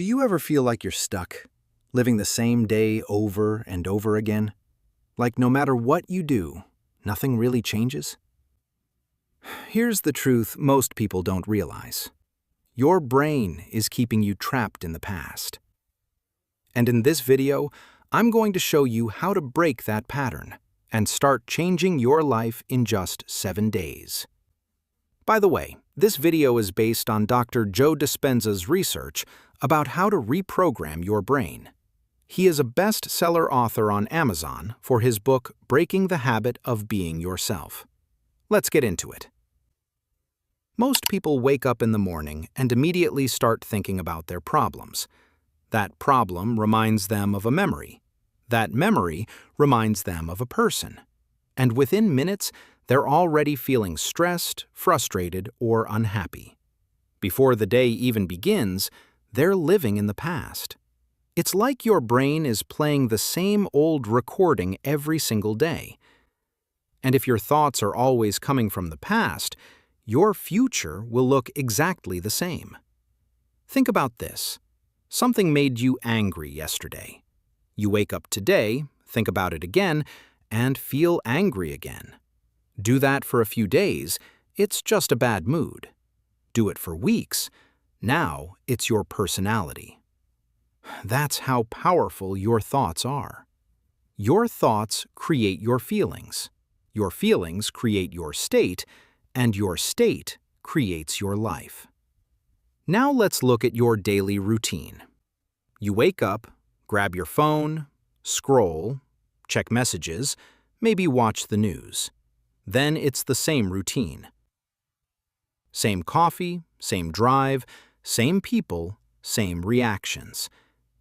Do you ever feel like you're stuck, living the same day over and over again? Like no matter what you do, nothing really changes? Here's the truth most people don't realize. Your brain is keeping you trapped in the past. And in this video, I'm going to show you how to break that pattern and start changing your life in just 7 days. By the way, this video is based on Dr. Joe Dispenza's research about how to reprogram your brain. He is a bestseller author on Amazon for his book, Breaking the Habit of Being Yourself. Let's get into it. Most people wake up in the morning and immediately start thinking about their problems. That problem reminds them of a memory. That memory reminds them of a person. And within minutes, they're already feeling stressed, frustrated, or unhappy. Before the day even begins, they're living in the past. It's like your brain is playing the same old recording every single day. And if your thoughts are always coming from the past, your future will look exactly the same. Think about this. Something made you angry yesterday. You wake up today, think about it again, and feel angry again. Do that for a few days, it's just a bad mood. Do it for weeks, now it's your personality. That's how powerful your thoughts are. Your thoughts create your feelings create your state, and your state creates your life. Now let's look at your daily routine. You wake up, grab your phone, scroll, check messages, maybe watch the news. Then it's the same routine. Same coffee, same drive, same people, same reactions.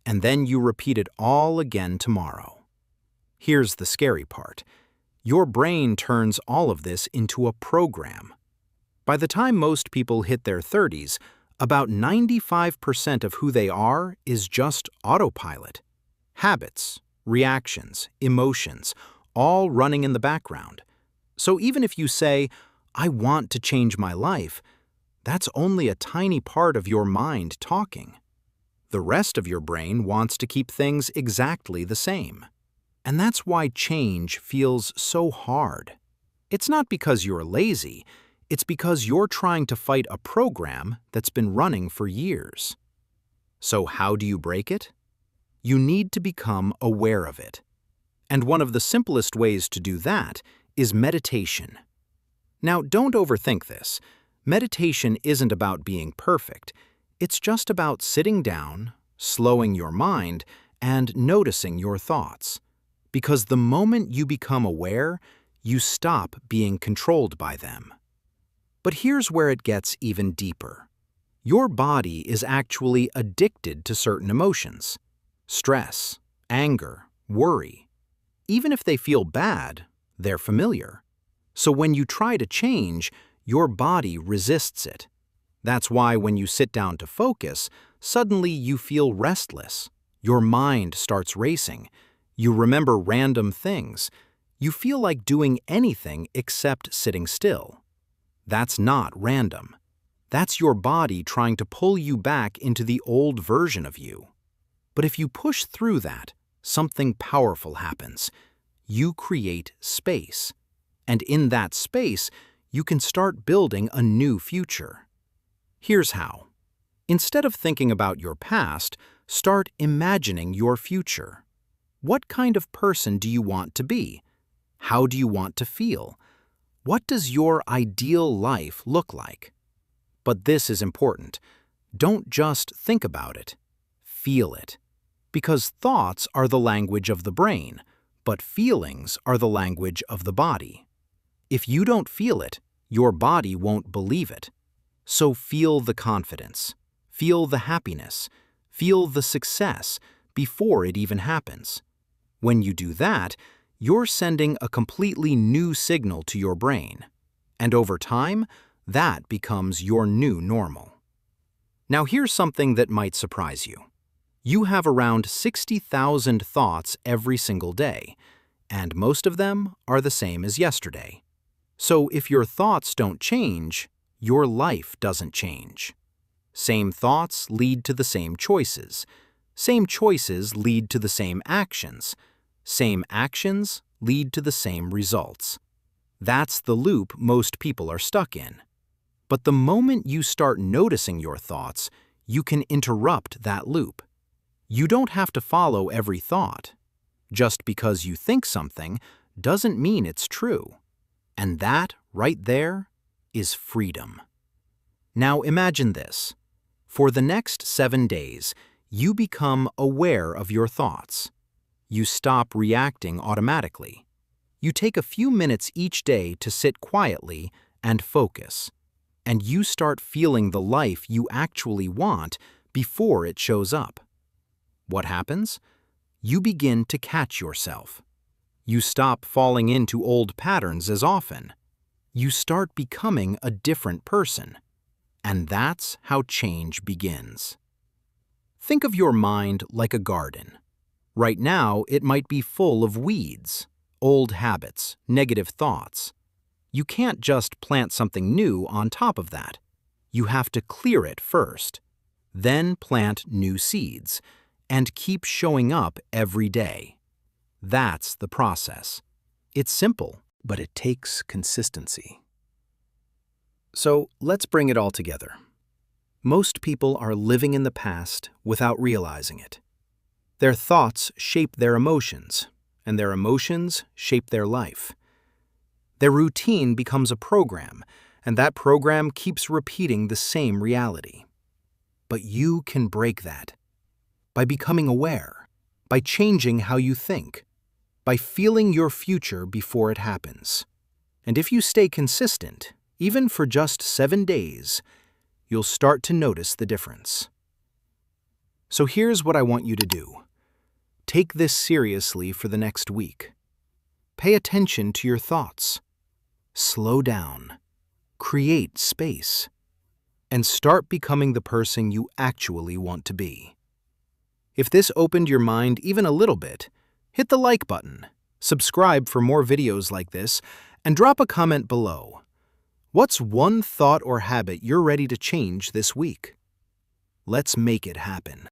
And then you repeat it all again tomorrow. Here's the scary part. Your brain turns all of this into a program. By the time most people hit their 30s, about 95% of who they are is just autopilot. Habits, reactions, emotions, all running in the background. So even if you say, "I want to change my life," that's only a tiny part of your mind talking. The rest of your brain wants to keep things exactly the same. And that's why change feels so hard. It's not because you're lazy, it's because you're trying to fight a program that's been running for years. So how do you break it? You need to become aware of it. And one of the simplest ways to do that is meditation. Now, don't overthink this. Meditation isn't about being perfect. It's just about sitting down, slowing your mind, and noticing your thoughts. Because the moment you become aware, you stop being controlled by them. But here's where it gets even deeper. Your body is actually addicted to certain emotions. Stress, anger, worry. Even if they feel bad, they're familiar. So when you try to change, your body resists it. That's why when you sit down to focus, suddenly you feel restless. Your mind starts racing. You remember random things. You feel like doing anything except sitting still. That's not random. That's your body trying to pull you back into the old version of you. But if you push through that, something powerful happens. You create space. And in that space, you can start building a new future. Here's how. Instead of thinking about your past, start imagining your future. What kind of person do you want to be? How do you want to feel? What does your ideal life look like? But this is important. Don't just think about it. Feel it. Because thoughts are the language of the brain, but feelings are the language of the body. If you don't feel it, your body won't believe it. So feel the confidence, feel the happiness, feel the success before it even happens. When you do that, you're sending a completely new signal to your brain. And over time, that becomes your new normal. Now here's something that might surprise you. You have around 60,000 thoughts every single day, and most of them are the same as yesterday. So if your thoughts don't change, your life doesn't change. Same thoughts lead to the same choices. Same choices lead to the same actions. Same actions lead to the same results. That's the loop most people are stuck in. But the moment you start noticing your thoughts, you can interrupt that loop. You don't have to follow every thought. Just because you think something doesn't mean it's true. And that, right there, is freedom. Now imagine this. For the next 7 days, you become aware of your thoughts. You stop reacting automatically. You take a few minutes each day to sit quietly and focus. And you start feeling the life you actually want before it shows up. What happens? You begin to catch yourself. You stop falling into old patterns as often. You start becoming a different person. And that's how change begins. Think of your mind like a garden. Right now, it might be full of weeds, old habits, negative thoughts. You can't just plant something new on top of that. You have to clear it first. Then plant new seeds, and keep showing up every day. That's the process. It's simple, but it takes consistency. So let's bring it all together. Most people are living in the past without realizing it. Their thoughts shape their emotions, and their emotions shape their life. Their routine becomes a program, and that program keeps repeating the same reality. But you can break that by becoming aware, by changing how you think, by feeling your future before it happens. And if you stay consistent, even for just 7 days, you'll start to notice the difference. So here's what I want you to do. Take this seriously for the next week. Pay attention to your thoughts. Slow down. Create space. And start becoming the person you actually want to be. If this opened your mind even a little bit, hit the like button, subscribe for more videos like this, and drop a comment below. What's one thought or habit you're ready to change this week? Let's make it happen.